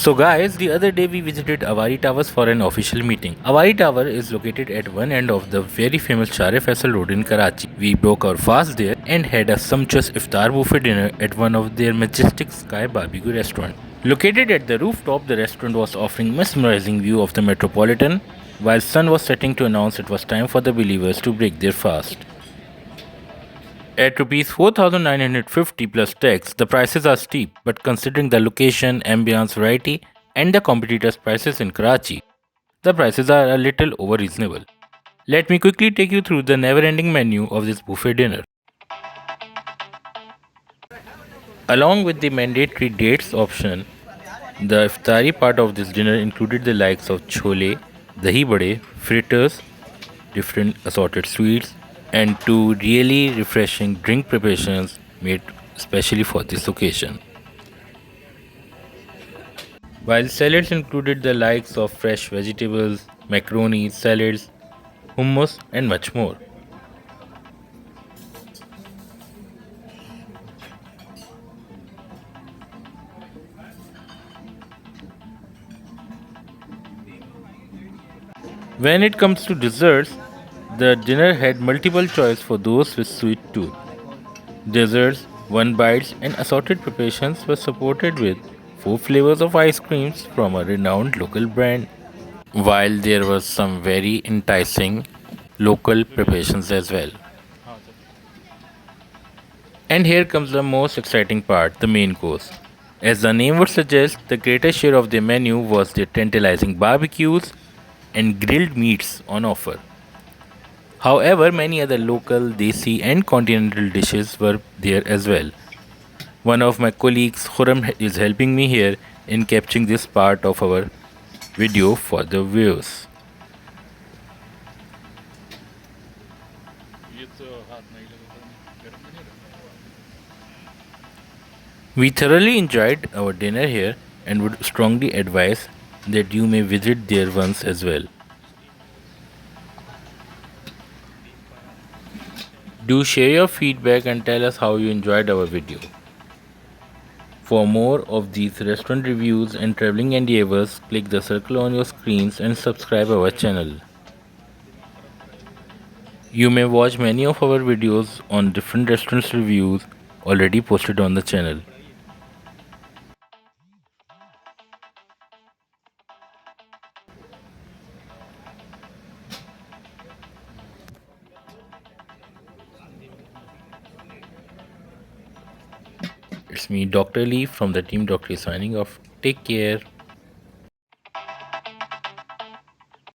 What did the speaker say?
So guys, the other day we visited Avari Towers for an official meeting. Avari Tower is located at one end of the very famous Share Faisal Road in Karachi. We broke our fast there and had a sumptuous iftar buffet dinner at one of their majestic sky barbecue restaurant. Located at the rooftop, the restaurant was offering mesmerizing view of the metropolitan, while sun was setting to announce it was time for the believers to break their fast. At rupees 4,950 plus tax, the prices are steep, but considering the location, ambience, variety, and the competitors' prices in Karachi, the prices are a little over reasonable. Let me quickly take you through the never ending menu of this buffet dinner. Along with the mandatory dates option, the iftari part of this dinner included the likes of chole, dahi bade, fritters, different assorted sweets, and two really refreshing drink preparations made specially for this occasion. While salads included the likes of fresh vegetables, macaroni, salads, hummus, and much more. When it comes to desserts, the dinner had multiple choice for those with sweet tooth. Desserts, one bites, and assorted preparations were supported with four flavors of ice creams from a renowned local brand, while there was some very enticing local preparations as well. And here comes the most exciting part, the main course. As the name would suggest, the greatest share of their menu was their tantalizing barbecues and grilled meats on offer. However, many other local, desi, and continental dishes were there as well. One of my colleagues, Khurram, is helping me here in capturing this part of our video for the viewers. We thoroughly enjoyed our dinner here and would strongly advise that you may visit there once as well. Do share your feedback and tell us how you enjoyed our video. For more of these restaurant reviews and traveling endeavors, click the circle on your screens and subscribe our channel. You may watch many of our videos on different restaurants reviews already posted on the channel. It's me, Dr. Lee from the team DocTree signing off. Take care.